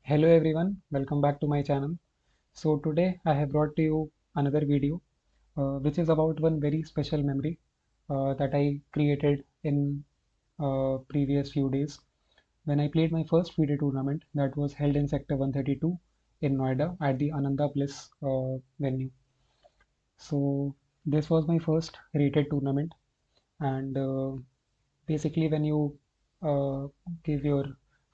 Hello everyone, welcome back to my channel. So today I have brought to you another video which is about one very special memory that I created in previous few days when I played my first FIDE tournament that was held in Sector 132 in Noida at the Ananda Bliss venue. So this was my first rated tournament and basically when you uh, give your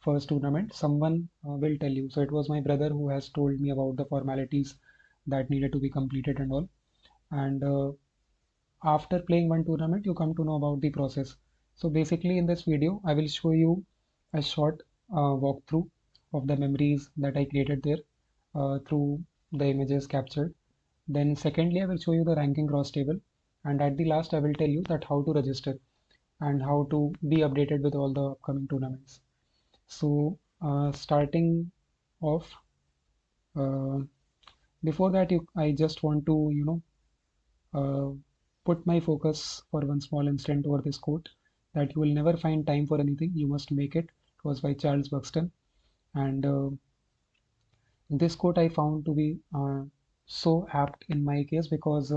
first tournament someone will tell you. So it was my brother who has told me about the formalities that needed to be completed and all, and after playing one tournament you come to know about the process. So basically in this video I will show you a short walkthrough of the memories that I created there through the images captured. Then secondly I will show you the ranking cross table, and at the last I will tell you that how to register and how to be updated with all the upcoming tournaments. So, starting off, uh, before that, I just want to, uh, put my focus for one small instant over this quote that you will never find time for anything, you must make it. It was by Charles Buxton. And this quote I found to be so apt in my case because,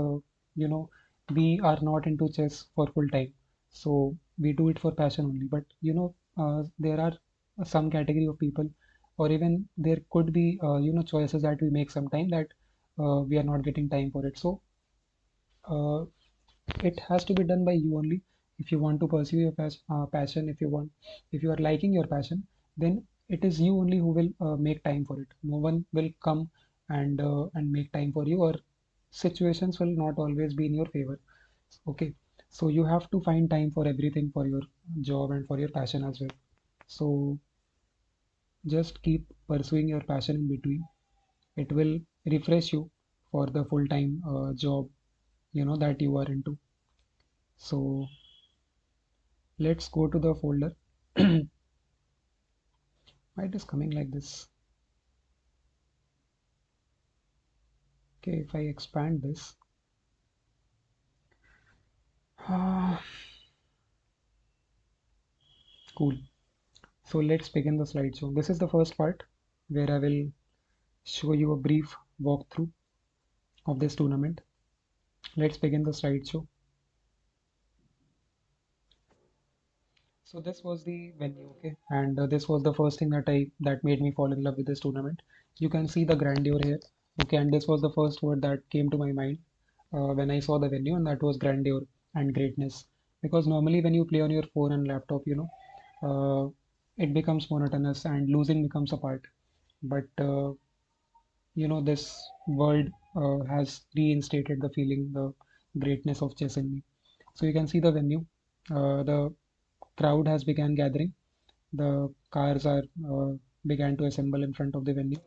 you know, we are not into chess for full time. So we do it for passion only. But, there are some category of people, or even there could be, choices that we make sometime that we are not getting time for it. So uh, it has to be done by you only. If you want to pursue your passion, if you are liking your passion, then it is you only who will make time for it. No one will come and make time for you, or situations will not always be in your favor. Okay, so you have to find time for everything, for your job and for your passion as well. So just keep pursuing your passion in between. It will refresh you for the full-time job that you are into. So let's go to the folder. Why it is coming like this? Okay, if I expand this, ah, cool. So let's begin the slideshow. This is the first part where I will show you a brief walkthrough of this tournament. Let's begin the slideshow. So this was the venue, okay, and this was the first thing that made me fall in love with this tournament. You can see the grandeur here, okay, and this was the first word that came to my mind when I saw the venue, and that was grandeur and greatness. Because normally when you play on your phone and laptop, it becomes monotonous and losing becomes a part. But this world has reinstated the feeling, the greatness of chess in me. So you can see the venue. The crowd has began gathering. The cars are began to assemble in front of the venue.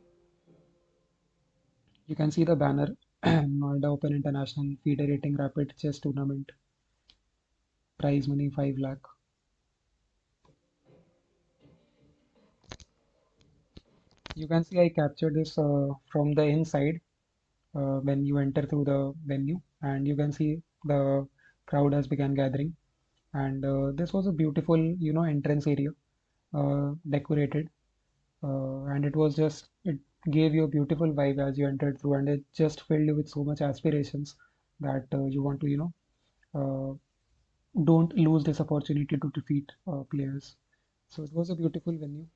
You can see the banner, Noida Open International Federating Rapid Chess Tournament, prize money 5 lakh. You can see I captured this from the inside when you enter through the venue, and you can see the crowd has begun gathering. And this was a beautiful, entrance area, decorated, and it gave you a beautiful vibe as you entered through, and it just filled you with so much aspirations that you want to, don't lose this opportunity to defeat players. So it was a beautiful venue.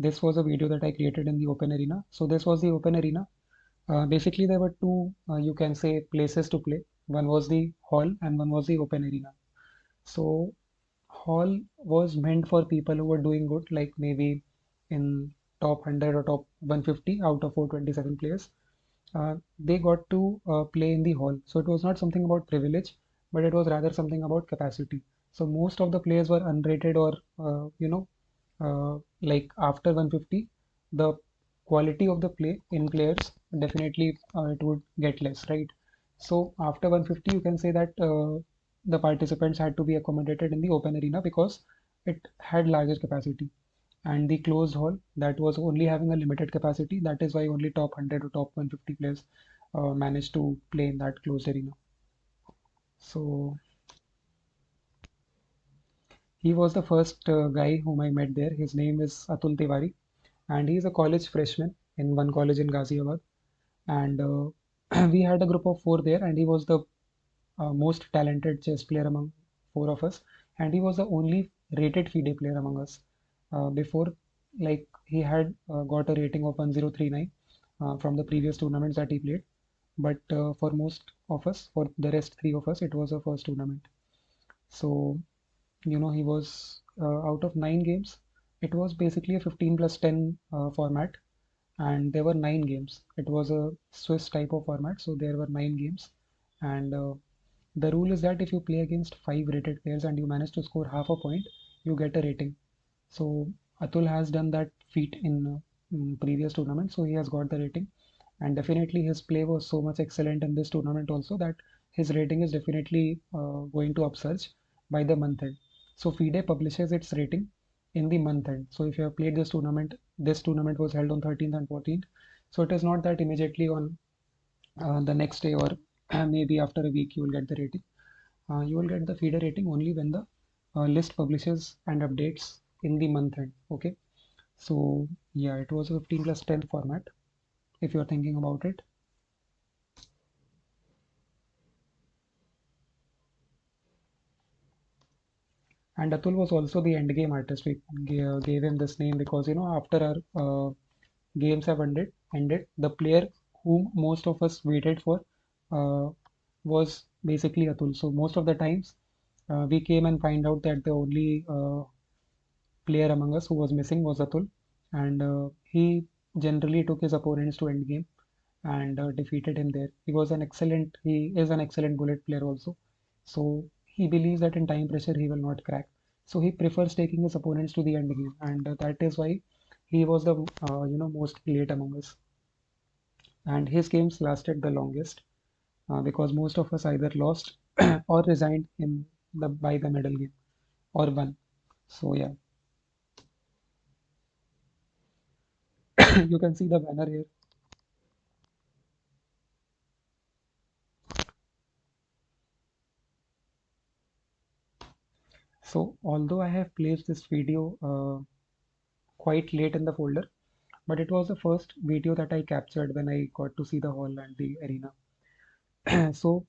This was a video that I created in the open arena. So this was the open arena. Basically, there were two, you can say, places to play. One was the hall and one was the open arena. So hall was meant for people who were doing good, like maybe in top 100 or top 150 out of 427 players. They got to play in the hall. So it was not something about privilege, but it was rather something about capacity. So most of the players were unrated, or like after 150, the quality of the play in players definitely it would get less, right? So after 150, you can say that the participants had to be accommodated in the open arena because it had larger capacity, and the closed hall that was only having a limited capacity. That is why only top 100 or top 150 players managed to play in that closed arena. So he was the first guy whom I met there. His name is Atul Tiwari, and he's a college freshman in one college in Ghaziabad. And we had a group of four there, and he was the most talented chess player among four of us, and he was the only rated FIDE player among us. Before, like he had got a rating of 1039 from the previous tournaments that he played, but for most of us, for the rest three of us, it was a first tournament. So he was out of nine games. It was basically a 15 plus 10 format, and there were nine games. It was a Swiss type of format, so there were nine games, and the rule is that if you play against five rated players and you manage to score half a point, you get a rating. So Atul has done that feat in previous tournaments, so he has got the rating. And definitely his play was so much excellent in this tournament also that his rating is definitely going to upsurge by the month end. So FIDE publishes its rating in the month end. So if you have played this tournament was held on 13th and 14th. So it is not that immediately on the next day or maybe after a week you will get the rating. You will get the FIDE rating only when the list publishes and updates in the month end. Okay. So yeah, it was a 15 plus 10 format if you're thinking about it. And Atul was also the end game artist. We gave him this name because after our games have ended, the player whom most of us waited for uh, was basically Atul. So most of the times we came and find out that the only player among us who was missing was Atul, and he generally took his opponents to end game and defeated him there. He is an excellent bullet player also. So he believes that in time pressure he will not crack. So he prefers taking his opponents to the end game, and that is why he was the most elite among us. And his games lasted the longest because most of us either lost or resigned in the by the middle game or won. So yeah, you can see the banner here. So although I have placed this video quite late in the folder, but it was the first video that I captured when I got to see the hall and the arena. So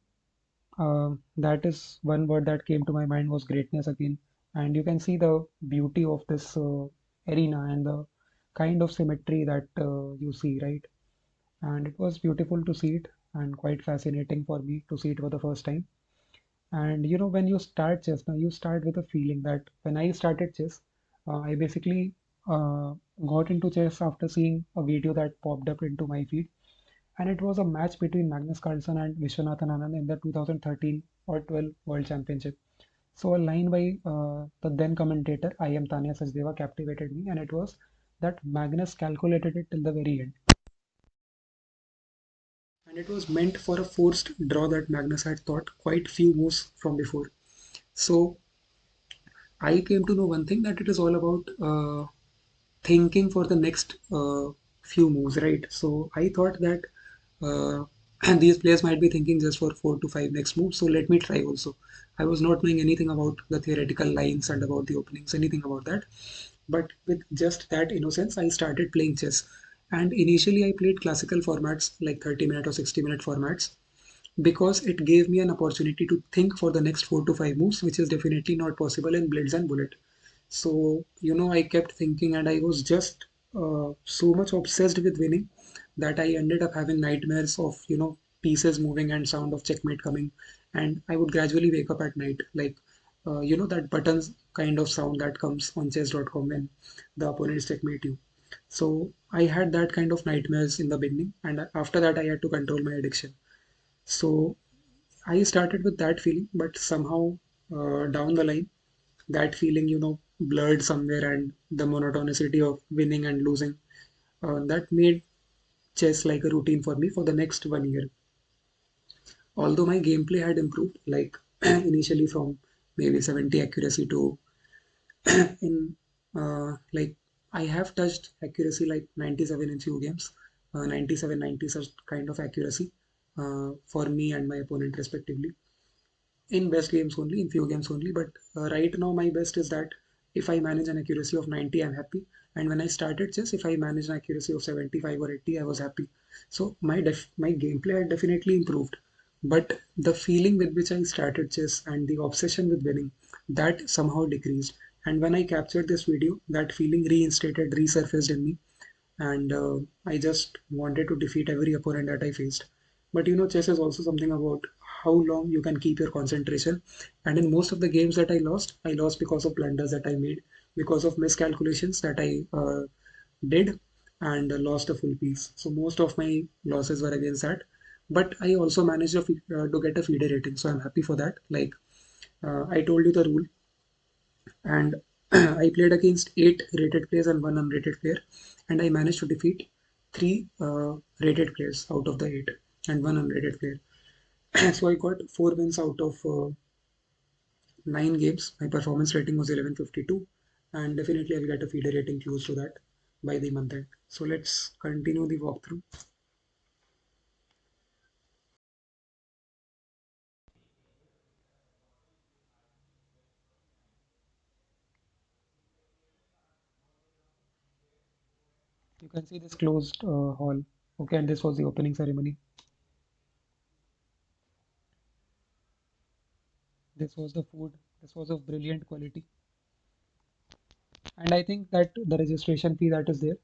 that is one word that came to my mind was greatness again. And you can see the beauty of this arena and the kind of symmetry that you see, right? And it was beautiful to see it and quite fascinating for me to see it for the first time. And when you start chess, now you start with a feeling that when I started chess, I basically uh, got into chess after seeing a video that popped up into my feed, and it was a match between Magnus Carlsen and Vishwanathan Anand in the 2013 or 12 World Championship. So a line by the then commentator I am Tanya Sachdeva captivated me, and it was that Magnus calculated it till the very end, and it was meant for a forced draw that Magnus had thought quite few moves from before. So I came to know one thing that it is all about thinking for the next few moves, right? So I thought that and these players might be thinking just for four to five next moves. So let me try also. I was not knowing anything about the theoretical lines and about the openings, anything about that. But with just that innocence, I started playing chess. And initially, I played classical formats like 30-minute or 60-minute formats because it gave me an opportunity to think for the next four to five moves, which is definitely not possible in Blitz and Bullet. So, I kept thinking and I was just so much obsessed with winning that I ended up having nightmares of, pieces moving and sound of checkmate coming. And I would gradually wake up at night, like, that buttons kind of sound that comes on chess.com when the opponents checkmate you. So I had that kind of nightmares in the beginning. And after that, I had to control my addiction. So I started with that feeling, but somehow down the line, that feeling, blurred somewhere, and the monotonicity of winning and losing, that made chess like a routine for me for the next 1 year. Although my gameplay had improved, like initially from maybe 70 accuracy to in like I have touched accuracy like 97 in few games, 97, 90 such kind of accuracy for me and my opponent respectively. in best games only, in few games only. But right now, my best is that if I manage an accuracy of 90, I'm happy. And when I started chess, if I managed an accuracy of 75 or 80, I was happy. So my gameplay had definitely improved. But the feeling with which I started chess and the obsession with winning, that somehow decreased. And when I captured this video, that feeling reinstated, resurfaced in me, and I just wanted to defeat every opponent that I faced. But chess is also something about how long you can keep your concentration. And in most of the games that I lost because of blunders that I made, because of miscalculations that I did, and lost a full piece. So most of my losses were against that. But I also managed to get a FIDE rating, so I'm happy for that. Like I told you the rule, and I played against 8 rated players and one unrated player, and I managed to defeat 3 rated players out of the 8 and one unrated player. So I got 4 wins out of 9 games. My performance rating was 1152, and definitely I'll get a FIDE rating close to that by the month end. So let's continue the walkthrough. You can see this closed hall. Okay, and this was the opening ceremony. This was the food. This was of brilliant quality. And I think that the registration fee that is there,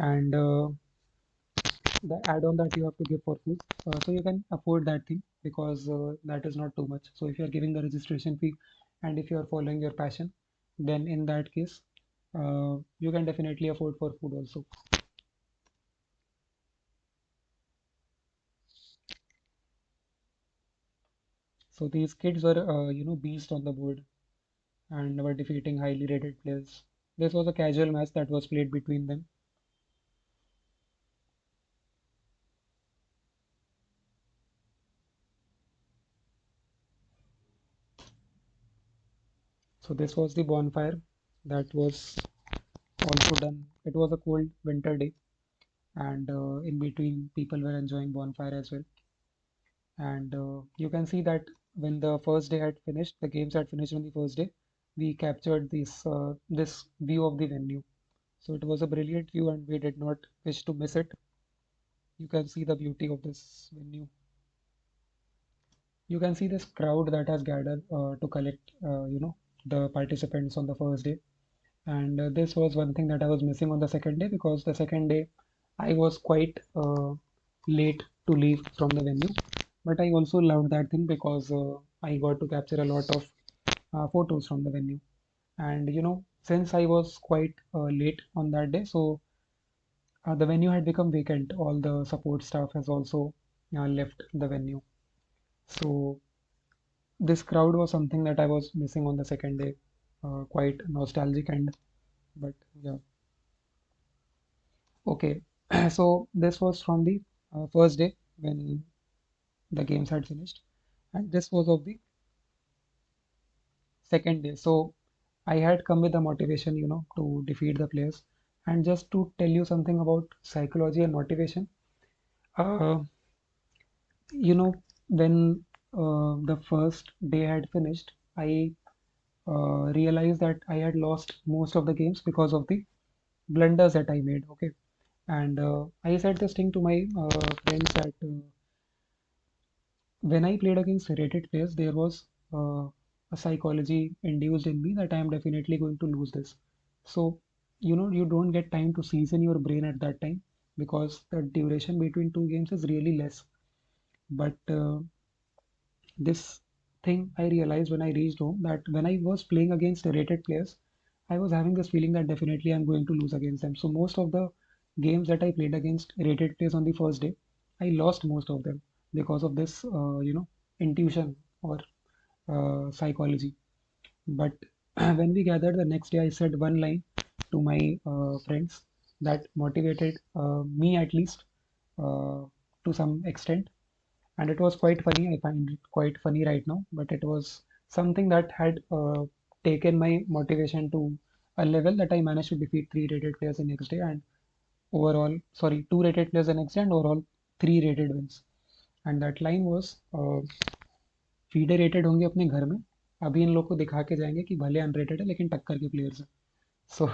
and the add-on that you have to give for food, so you can afford that thing because that is not too much. So if you are giving the registration fee and if you are following your passion, then in that case you can definitely afford for food also. So these kids were beast on the board and were defeating highly rated players. This was a casual match that was played between them. So this was the bonfire that was also done. It was a cold winter day, and in between people were enjoying bonfire as well. And you can see that when the first day had finished, the games had finished on the first day, we captured this view of the venue. So it was a brilliant view, and we did not wish to miss it. You can see the beauty of this venue. You can see this crowd that has gathered to collect, the participants on the first day. And this was one thing that I was missing on the second day, because the second day I was quite late to leave from the venue. But I also loved that thing because I got to capture a lot of photos from the venue. And since I was quite late on that day, so the venue had become vacant. All the support staff has also left the venue. So this crowd was something that I was missing on the second day. Quite nostalgic, and but yeah. Okay, so this was from the first day when the games had finished, and this was of the second day. So I had come with the motivation, to defeat the players. And just to tell you something about psychology and motivation, uh, you know, when the first day had finished, I realized that I had lost most of the games because of the blunders that I made. Okay, and I said this thing to my friends that. When I played against rated players, there was a psychology induced in me that I am definitely going to lose this. So, you don't get time to season your brain at that time because the duration between two games is really less. But this thing I realized when I reached home, that when I was playing against rated players, I was having this feeling that definitely I'm going to lose against them. So most of the games that I played against rated players on the first day, I lost most of them because of this, intuition or psychology. But when we gathered the next day, I said one line to my friends that motivated me, at least to some extent, and it was quite funny. I find it quite funny right now, but it was something that had taken my motivation to a level that I managed to defeat 3 rated players the next day, and overall, sorry, 2 rated players the next day, and overall 3 rated wins. And that line was, FIDE rated होंगे अपने घर में, अभी इन लोग को दिखा के जाएंगे कि भले अनरेटेड है लेकिन टक्कर के प्लेयर्स हैं. So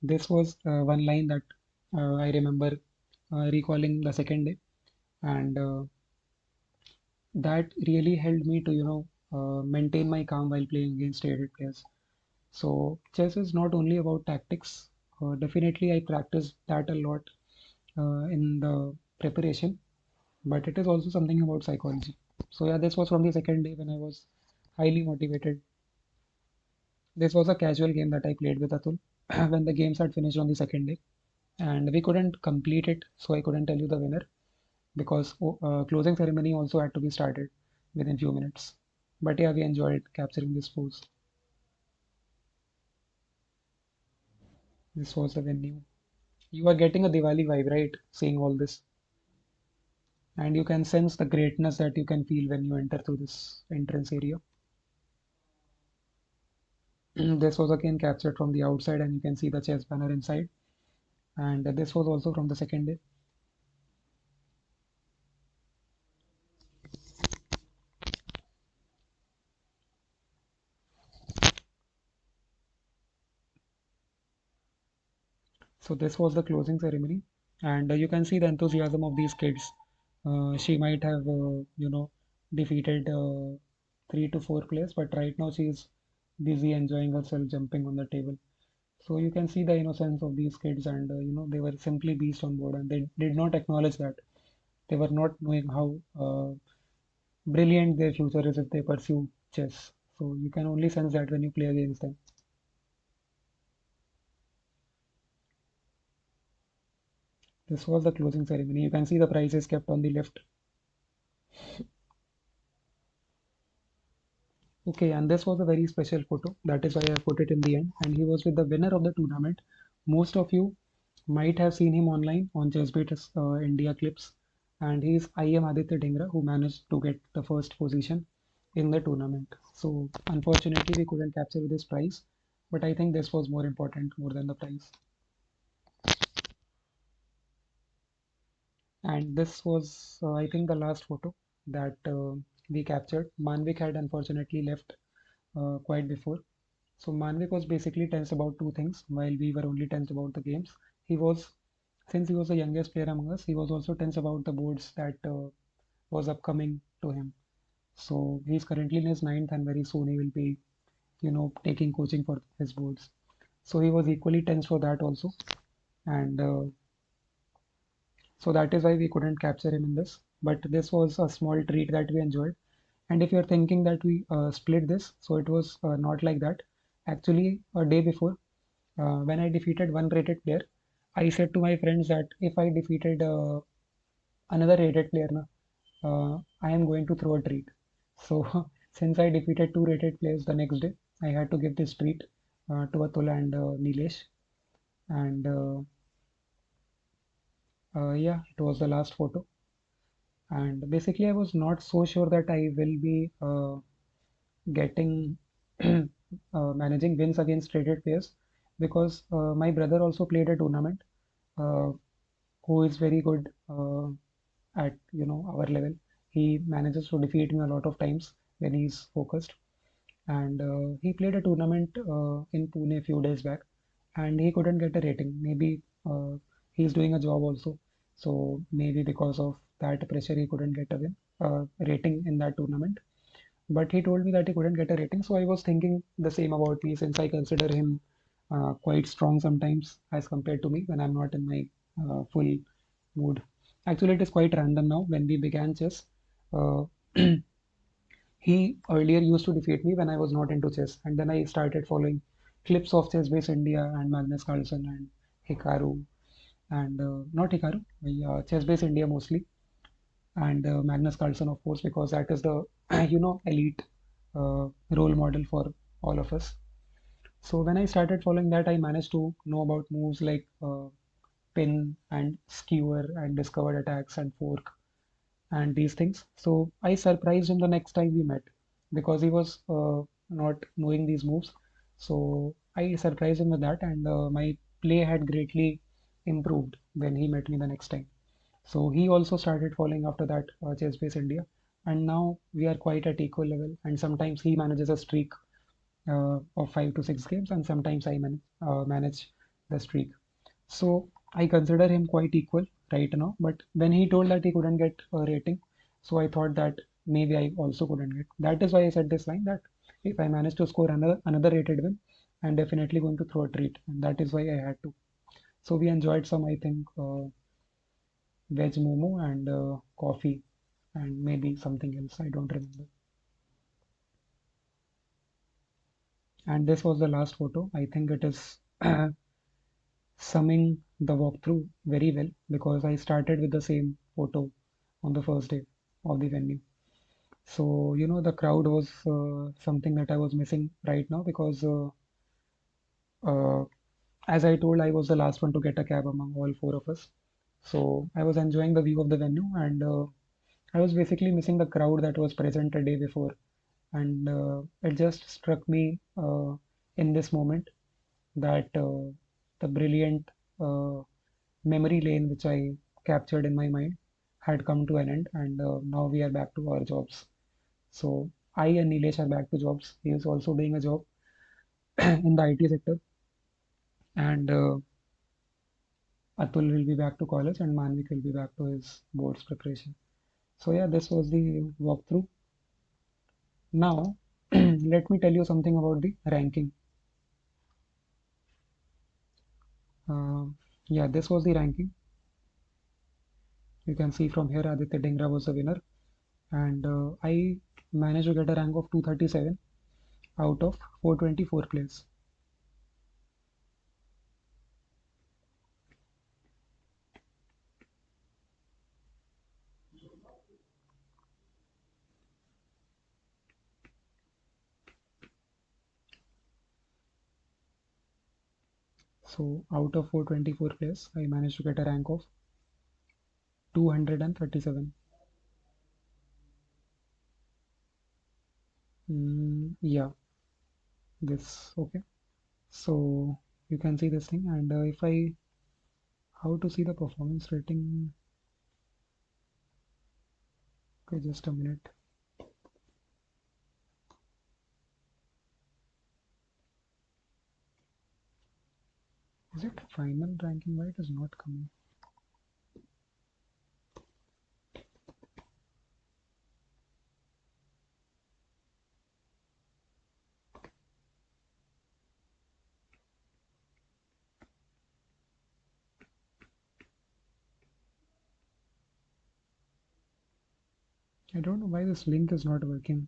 this was one line that I remember recalling the second day, and that really helped me to maintain my calm while playing against rated players. So chess is not only about tactics. Definitely, I practiced that a lot in the preparation, but it is also something about psychology. So yeah, this was from the second day when I was highly motivated. This was a casual game that I played with Atul when the games had finished on the second day, and we couldn't complete it, so I couldn't tell you the winner because closing ceremony also had to be started within few minutes. But yeah, we enjoyed capturing this pose. This was the venue. You are getting a Diwali vibe, right? Seeing all this, and you can sense the greatness that you can feel when you enter through this entrance area. This was again captured from the outside, and you can see the chess banner inside. And this was also from the second day. So this was the closing ceremony, and you can see the enthusiasm of these kids. She might have, defeated 3 to 4 players, but right now she is busy enjoying herself jumping on the table. So you can see the innocence of these kids, and they were simply beasts on board, and they did not acknowledge that they were not knowing how brilliant their future is if they pursue chess. So you can only sense that when you play against them. This was the closing ceremony. You can see the prizes kept on the left. Okay, and this was a very special photo. That is why I put it in the end. And he was with the winner of the tournament. Most of you might have seen him online on Chessbait India clips. And he is I am Aditya Dhingra, who managed to get the first position in the tournament. So unfortunately, we couldn't capture this prize. But I think this was more important, more than the prize. And this was, I think, the last photo that we captured. Manvik had unfortunately left quite before. So Manvik was basically tense about two things while we were only tense about the games. He was, since he was the youngest player among us, he was also tense about the boards that was upcoming to him. So he's currently in his ninth, and very soon he will be, taking coaching for his boards. So he was equally tense for that also, and so that is why we couldn't capture him in this. But this was a small treat that we enjoyed. And if you're thinking that we split this, so it was not like that. Actually, a day before, when I defeated one rated player, I said to my friends that if I defeated another rated player, na, I am going to throw a treat. So since I defeated two rated players the next day, I had to give this treat to Atul and Nilesh. And yeah, it was the last photo. And basically, I was not so sure that I will be getting managing wins against rated players because my brother also played a tournament uh, who is very good at our level. He manages to defeat me a lot of times when he's focused, and he played a tournament in Pune a few days back, and he couldn't get a rating. Maybe he's doing a job also, so maybe because of that pressure he couldn't get a rating in that tournament. But he told me that he couldn't get a rating, so I was thinking the same about me since I consider him quite strong sometimes as compared to me when I'm not in my full mood. Actually, it is quite random now. When we began chess, uh, he earlier used to defeat me when I was not into chess, and then I started following clips of Chess Base India and Magnus Carlsen and Hikaru, and not Hikaru, Chess Base India mostly, and Magnus Carlsen, of course, because that is the elite role model for all of us. So when I started following that, I managed to know about moves like pin and skewer and discovered attacks and fork and these things. So I surprised him the next time we met because he was not knowing these moves. So I surprised him with that, and my play had greatly improved when he met me the next time. So he also started following after that Chess Base India. and now we are quite at equal level. And sometimes he manages a streak of 5 to 6 games, and sometimes I manage the streak. So I consider him quite equal right now. But when he told that he couldn't get a rating, so I thought that maybe I also couldn't get. That is why I said this line that if I manage to score another rated win, I'm definitely going to throw a treat, and that is why I had to. So we enjoyed some, I think, veg momo and coffee, and maybe something else. I don't remember. And this was the last photo. I think it is summing the walkthrough very well because I started with the same photo on the first day of the venue. So, the crowd was something that I was missing right now because, uh, as I told, I was the last one to get a cab among all four of us. So, I was enjoying the view of the venue, and I was basically missing the crowd that was present a day before. And it just struck me in this moment that the brilliant memory lane which I captured in my mind had come to an end, and now we are back to our jobs. So I and Nilesh are back to jobs. He is also doing a job in the IT sector, and Atul will be back to college, and Manvik will be back to his boards preparation. So yeah, this was the walkthrough. Now, let me tell you something about the ranking. Uh, yeah, this was the ranking. You can see from here Aditya Dhingra was the winner, and I managed to get a rank of 237 out of 424 players. So out of 424 players, I managed to get a rank of 237. Yeah, this okay. So you can see this thing, and if I how to see the performance rating? Okay, just a minute. Is it final ranking? Why it is not coming? I don't know why this link is not working.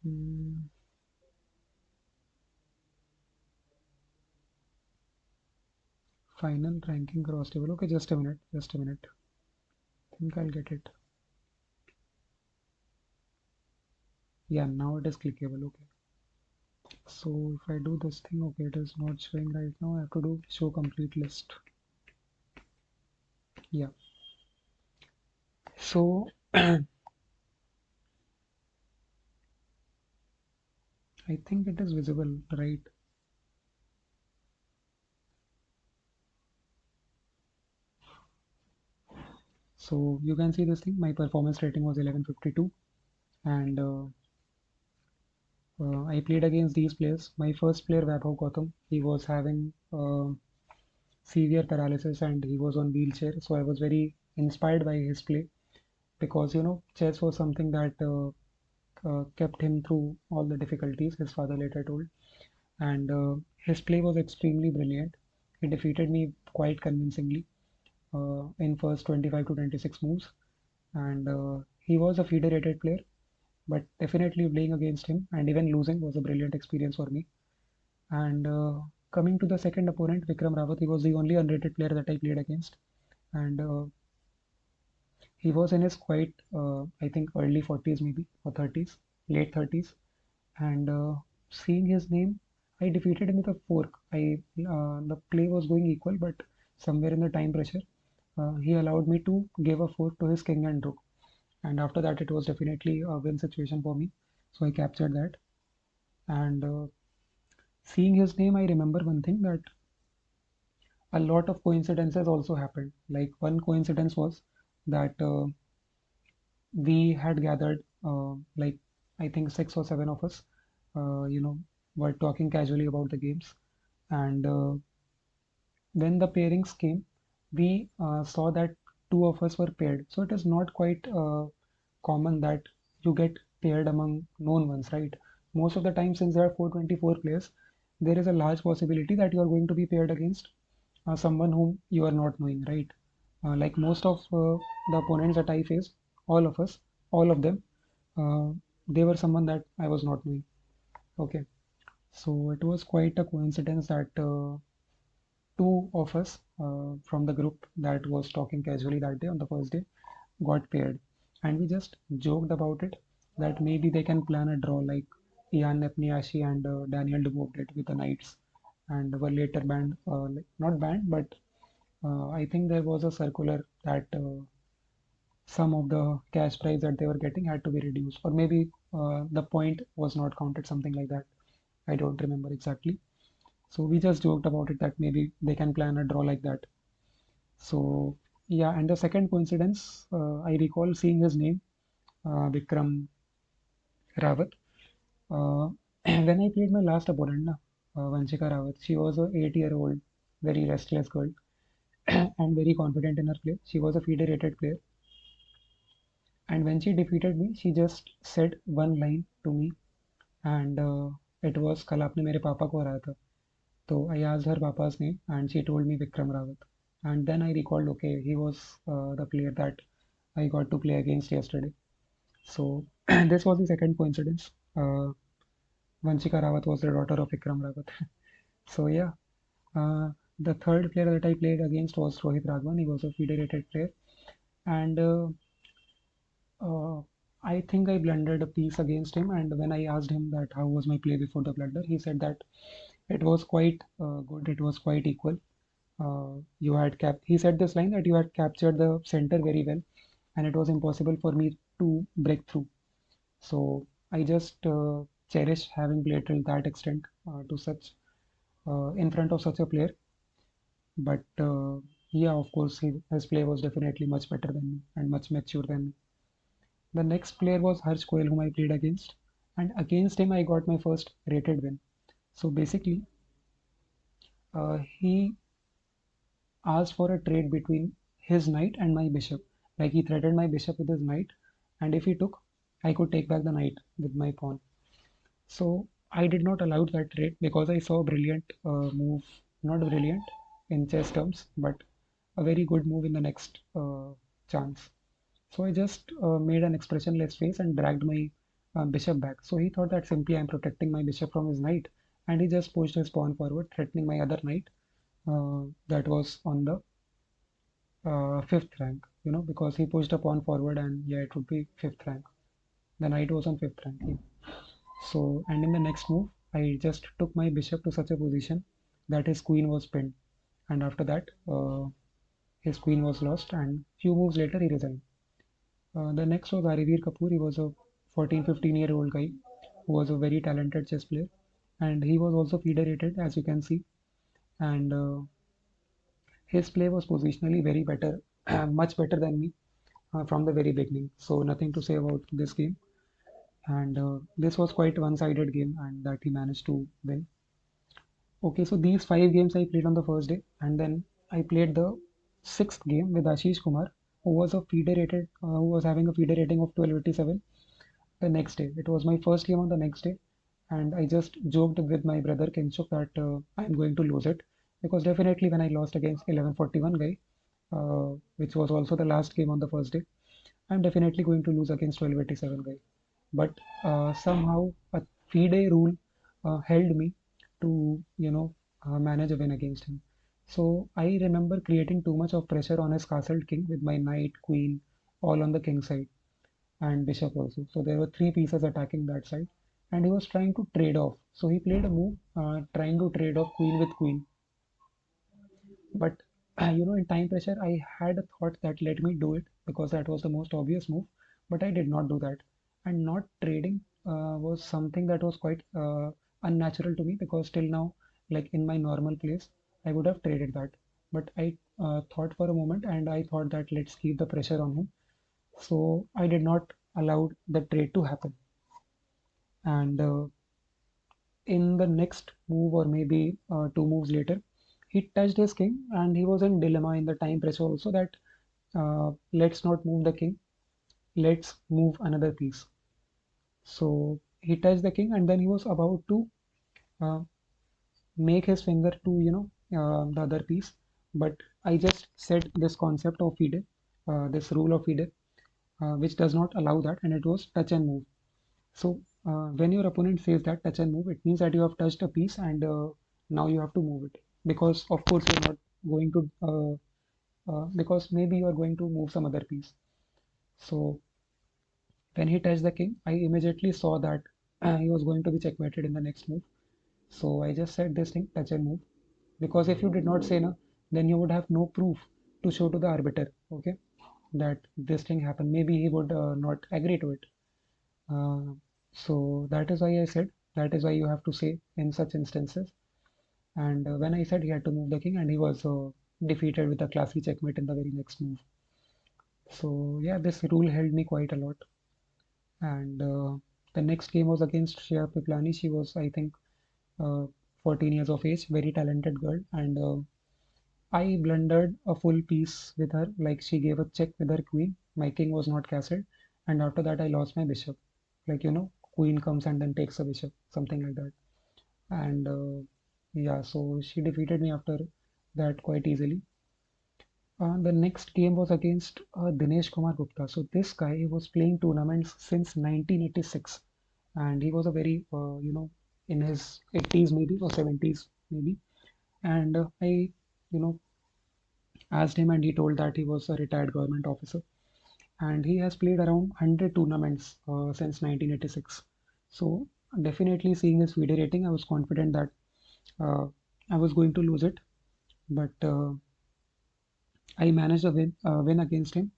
Hmm, Final ranking cross table. Okay, just a minute. Just a minute. I think I'll get it. Yeah, now it is clickable. Okay. So if I do this thing, okay, it is not showing right now. I have to do show complete list. Yeah. So I think it is visible, right? So you can see this thing. My performance rating was 1152, and I played against these players. My first player, Vaibhav Gautam, he was having severe paralysis and he was on wheelchair. So I was very inspired by his play because chess was something that kept him through all the difficulties. His father later told, and his play was extremely brilliant. He defeated me quite convincingly in first 25 to 26 moves, and he was a FIDE rated player, but definitely playing against him and even losing was a brilliant experience for me. And coming to the second opponent, Vikram Rawat, he was the only unrated player that I played against, and he was in his quite, I think, early 40s maybe or 30s, late 30s, and seeing his name, I defeated him with a fork. The play was going equal, but somewhere in the time pressure, he allowed me to give a fork to his king and rook. And after that, it was definitely a win situation for me. So I captured that, and seeing his name, I remember one thing, that a lot of coincidences also happened. Like one coincidence was that we had gathered, like I think 6 or 7 of us, you know, were talking casually about the games, and when the pairings came, we saw that two of us were paired. So it is not quite common that you get paired among known ones, right? Most of the time, since there are 424 players, there is a large possibility that you are going to be paired against someone whom you are not knowing, right? Like most of the opponents that I faced, all of us, all of them, uh, they were someone that I was not knowing. Okay, so it was quite a coincidence that two of us from the group that was talking casually that day on the first day got paired, and we just joked about it that maybe they can plan a draw like Ian Nepniashi and Daniel Dubois did with the Knights, and were later banned, like not banned, but I think there was a circular that some of the cash prize that they were getting had to be reduced, or maybe the point was not counted, something like that. I don't remember exactly. So we just joked about it that maybe they can plan a draw like that. So yeah, and the second coincidence, I recall seeing his name, Vikram Rawat. Uh, when I played my last opponent, na, Vanshika Rawat, she was a 8-year-old, very restless girl and very confident in her play. She was a FIDE rated player, and when she defeated me, she just said one line to me, and it was कल आपने मेरे पापा को हराया था. So I asked her papa's name, and she told me Vikram Rawat. And then I recalled, okay, he was the player that I got to play against yesterday. So this was the second coincidence. Vanshika Rawat was the daughter of Vikram Rawat. So yeah, the third player that I played against was Rohit Raghavan. He was a federated player, and I think I blundered a piece against him. And when I asked him that how was my play before the blunder, he said that it was quite good. It was quite equal. You had he said this line that you had captured the center very well, and it was impossible for me to break through. So I just cherish having played till that extent to such in front of such a player. But yeah, of course, his play was definitely much better than me and much mature than me. The next player was Harsh Koel, whom I played against, and against him I got my first rated win. So basically, he asked for a trade between his knight and my bishop. Like he threatened my bishop with his knight, and if he took, I could take back the knight with my pawn. So I did not allow that trade because I saw a brilliant move, not brilliant in chess terms, but a very good move in the next chance. So I just made an expressionless face and dragged my bishop back. So he thought that simply I'm protecting my bishop from his knight, and he just pushed his pawn forward, threatening my other knight that was on the fifth rank, because he pushed a pawn forward, and yeah, it would be fifth rank. The knight was on fifth rank. Yeah. So, and in the next move, I just took my bishop to such a position that his queen was pinned, and after that, his queen was lost, and few moves later, he resigned. The next was Arivir Kapoor. He was a 14, 15-year-old guy who was a very talented chess player, and he was also federated, as you can see, and his play was positionally very better, much better than me from the very beginning. So nothing to say about this game. And this was quite one-sided game, and that he managed to win. Okay, so these 5 games I played on the first day, and then I played the sixth game with Ashish Kumar, who was who was having a FIDE rating of 1287 the next day. It was my first game on the next day, and I just joked with my brother Kinshuk that I'm going to lose it because definitely when I lost against 1141 guy, which was also the last game on the first day, I'm definitely going to lose against 1287 guy. But somehow a 3-day rule held me to, manage a win against him. So I remember creating too much of pressure on his castled king with my knight, queen, all on the king side and bishop also. So there were three pieces attacking that side, and he was trying to trade off. So he played a move trying to trade off queen with queen. But in time pressure, I had a thought that let me do it because that was the most obvious move. But I did not do that. And not trading. was something that was quite unnatural to me, because till now, like in my normal place, I would have traded that. But I thought for a moment, and I thought that let's keep the pressure on him. So I did not allow the trade to happen. And in the next move, or maybe two moves later, he touched his king, and he was in dilemma in the time pressure also, that let's not move the king, let's move another piece. So he touched the king, and then he was about to uh, make his finger to, the other piece. But I just said this concept of FIDE, this rule of FIDE, which does not allow that, and it was touch and move. So when your opponent says that touch and move, it means that you have touched a piece, and now you have to move it, because of course you're not going to because maybe you are going to move some other piece. So when he touched the king, I immediately saw that he was going to be checkmated in the next move. So I just said this thing, touch and move, because if you did not say no, then you would have no proof to show to the arbiter, okay, that this thing happened. Maybe he would not agree to it. Uh, so that is why I said, that is why you have to say in such instances. And when I said, he had to move the king, and he was defeated with a classy checkmate in the very next move. So yeah, this rule held me quite a lot. And the next game was against Shreya Piplani. She was, I think, uh, 14 years of age, very talented girl, and I blundered a full piece with her. Like, she gave a check with her queen. My king was not castled, and after that I lost my bishop. Like, queen comes and then takes a bishop, something like that. And yeah, so she defeated me after that quite easily. The next game was against Dinesh Kumar Gupta. So this guy was playing tournaments since 1986, and he was a very, in his 80s maybe, or 70s maybe. And I, you know, asked him, and he told that he was a retired government officer, and he has played around 100 tournaments since 1986. So definitely, seeing his FIDE rating, I was confident that uh, I was going to lose it, but I managed a win against him,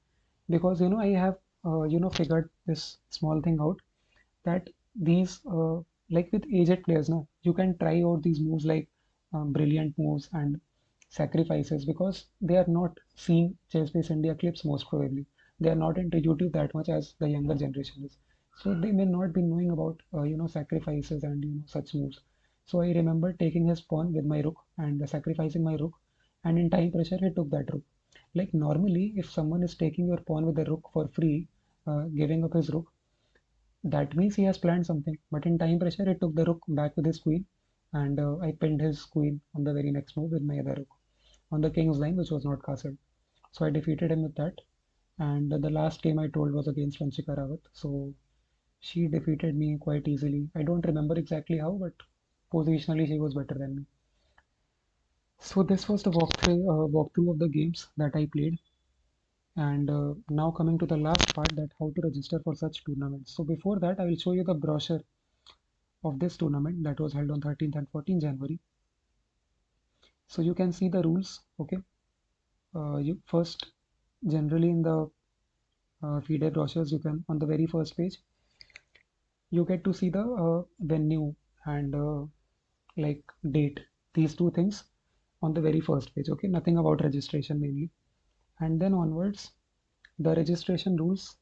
because I have figured this small thing out, that these like with aged players now, you can try out these moves, like brilliant moves and sacrifices, because they are not seeing chess India clips, most probably. They are not into YouTube that much as the younger generation is, so they may not be knowing about sacrifices and such moves. So I remember taking his pawn with my rook and sacrificing my rook, and in time pressure he took that rook. Like, normally if someone is taking your pawn with the rook for free, giving up his rook, that means he has planned something. But in time pressure, he took the rook back with his queen, and I pinned his queen on the very next move with my other rook on the king's line, which was not castled. So I defeated him with that. And the last game I told was against Vanshika Rawat. So she defeated me quite easily. I don't remember exactly how, but positionally she was better than me. So this was the walkthrough of the games that I played. And now coming to the last part, that how to register for such tournaments. So before that, I will show you the brochure of this tournament that was held on 13th and 14th January. So you can see the rules. Okay, you first, generally in the FIDE brochures, you can, on the very first page, you get to see the venue and like date, these two things on the very first page. Okay, nothing about registration mainly. And then onwards, the registration rules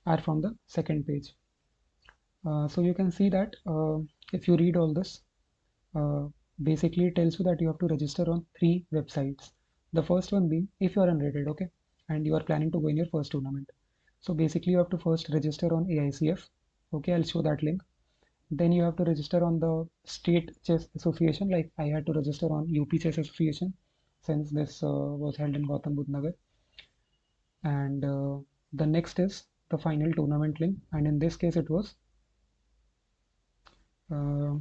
are from the second page. So you can see that if you read all this, uh, basically it tells you that you have to register on three websites. The first one being, if you are unrated, okay, and you are planning to go in your first tournament. So basically you have to first register on AICF. Okay, I'll show that link. Then you have to register on the State Chess Association, like I had to register on UP Chess Association, since this was held in Gautam Budh Nagar. And the next is the final tournament link, and in this case it was uh,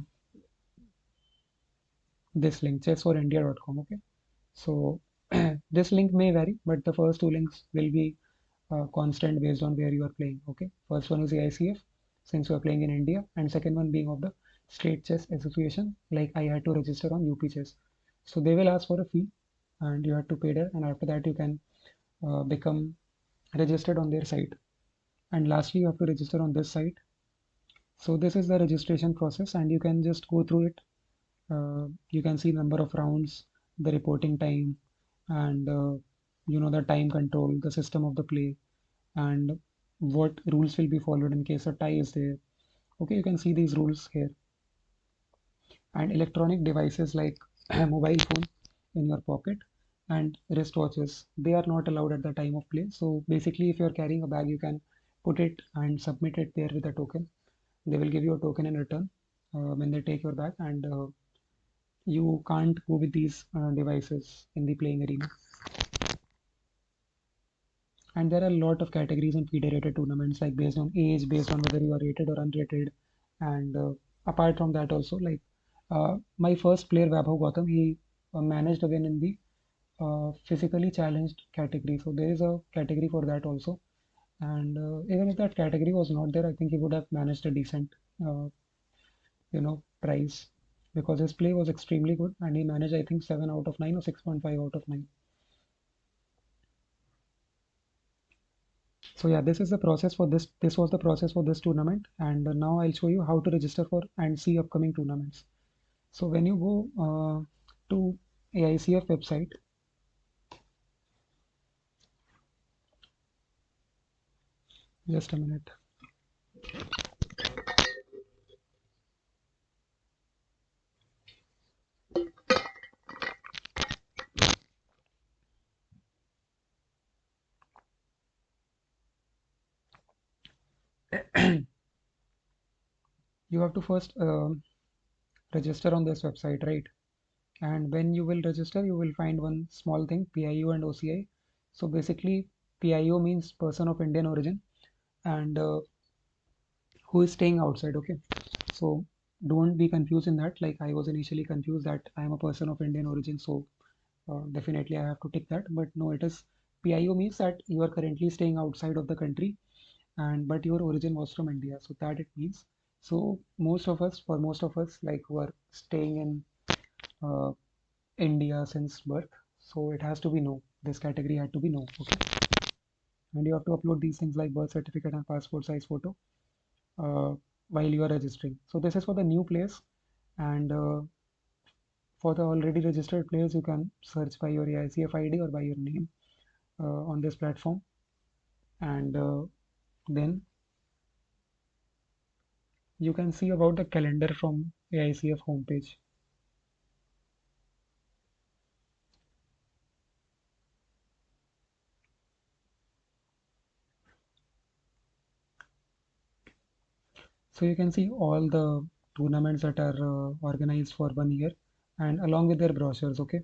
this link, chessforindia.com. Okay, so this link may vary, but the first two links will be constant based on where you are playing. Okay, first one is the ICF, since you are playing in India, and second one being of the State Chess Association, like I had to register on UP Chess. So they will ask for a fee, and you have to pay there, and after that you can become registered on their site. And lastly, you have to register on this site, So this is the registration process, and you can just go through it. You can see number of rounds, the reporting time, and the time control, the system of the play, and what rules will be followed in case a tie is there. Okay, you can see these rules here. And electronic devices like a mobile phone in your pocket and wristwatches, they are not allowed at the time of play. So basically, if you're carrying a bag, you can put it and submit it there with a token. They will give you a token in return when they take your bag, and you can't go with these devices in the playing arena. And there are a lot of categories in FIDE rated tournaments, like based on age, based on whether you are rated or unrated. And apart from that, also, like my first player, Vaibhav Gautam, he managed again in the physically challenged category. So there is a category for that also. And even if that category was not there, I think he would have managed a decent, prize, because his play was extremely good and he managed, I think, 7 out of 9 or 6.5 out of 9. So yeah, this is the process for this. This was the process for this tournament, and now I'll show you how to register for and see upcoming tournaments. So when you go to AICF website, just a minute. You have to first register on this website, right? And when you will register, you will find one small thing, PIO and OCI. So basically, PIO means person of Indian origin, and who is staying outside. Okay, so don't be confused in that. Like, I was initially confused that I am a person of Indian origin, so definitely I have to tick that. But no, it is PIO means that you are currently staying outside of the country, and but your origin was from India, so that it means. So for most of us, like, who are staying in uh, India since birth, so it has to be no. This category had to be no. Okay, and you have to upload these things like birth certificate and passport size photo uh, while you are registering. So this is for the new players, and for the already registered players, you can search by your AICF ID or by your name on this platform, and then you can see about the calendar from AICF homepage. So you can see all the tournaments that are organized for 1 year, and along with their brochures. Okay,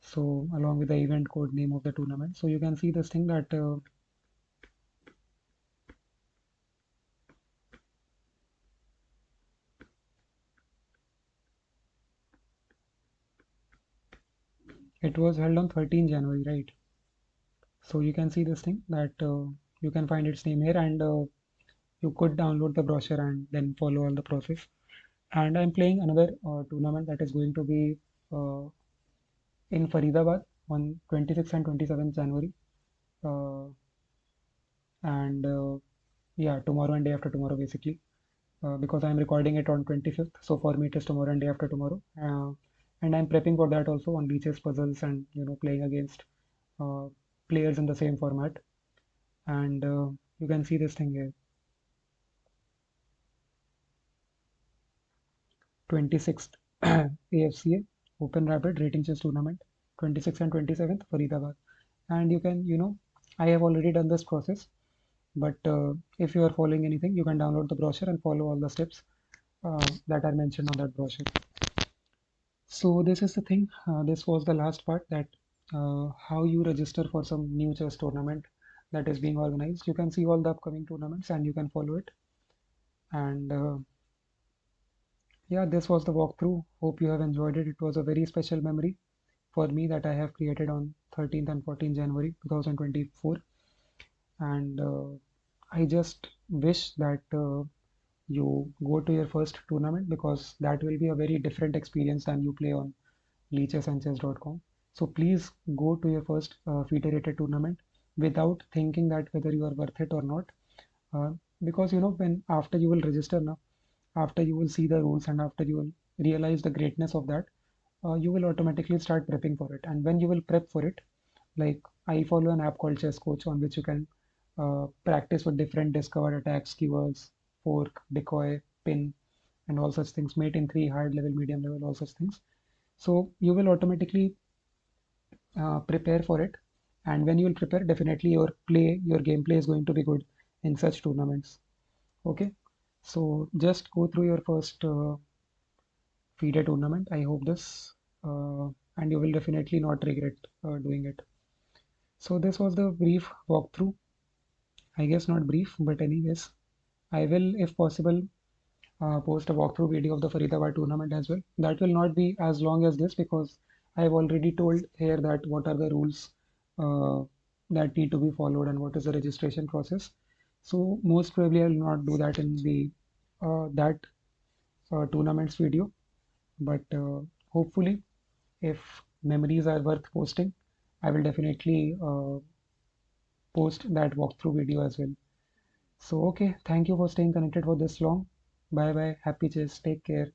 so along with the event code, name of the tournament, so you can see this thing that it was held on 13 January, right? So you can see this thing that you can find its name here, and you could download the brochure and then follow all the process. And I'm playing another tournament that is going to be uh, in Faridabad on 26th and 27th January. Uh, and yeah, tomorrow and day after tomorrow, basically, because I'm recording it on 25th. So for me, it is tomorrow and day after tomorrow. And I'm prepping for that also on beaches, puzzles, and playing against uh, players in the same format. And you can see this thing here, 26th AFCA Open Rapid Rating Chess Tournament, 26th and 27th Faridabad. And you can, I have already done this process, but if you are following anything, you can download the brochure and follow all the steps that are mentioned on that brochure. So this is the thing. This was the last part, that how you register for some new chess tournament that is being organized. You can see all the upcoming tournaments and you can follow it. And yeah, this was the walkthrough. Hope you have enjoyed it. It was a very special memory for me that I have created on 13th and 14th January 2024. And I just wish that you go to your first tournament, because that will be a very different experience than you play on leechesandchess.com. So please go to your first FIDE rated tournament without thinking that whether you are worth it or not. because when after you will register now, after you will see the rules and after you will realize the greatness of that, you will automatically start prepping for it. And when you will prep for it, like I follow an app called Chess Coach on which you can practice with different discovered attacks, skewers, fork, decoy, pin, and all such things, mate in 3, hard level, medium level, all such things. So you will automatically prepare for it. And when you will prepare, definitely your gameplay is going to be good in such tournaments. Okay, so just go through your first FIDE tournament. I hope this, and you will definitely not regret doing it. So this was the brief walkthrough. I guess not brief, but anyways, I will, if possible, post a walkthrough video of the Faridabad tournament as well. That will not be as long as this because I have already told here that what are the rules uh, that need to be followed and what is the registration process. So most probably I will not do that in the that tournaments video, but hopefully if memories are worth posting, I will definitely post that walkthrough video as well. So okay, thank you for staying connected for this long. Bye bye, happy chess, take care.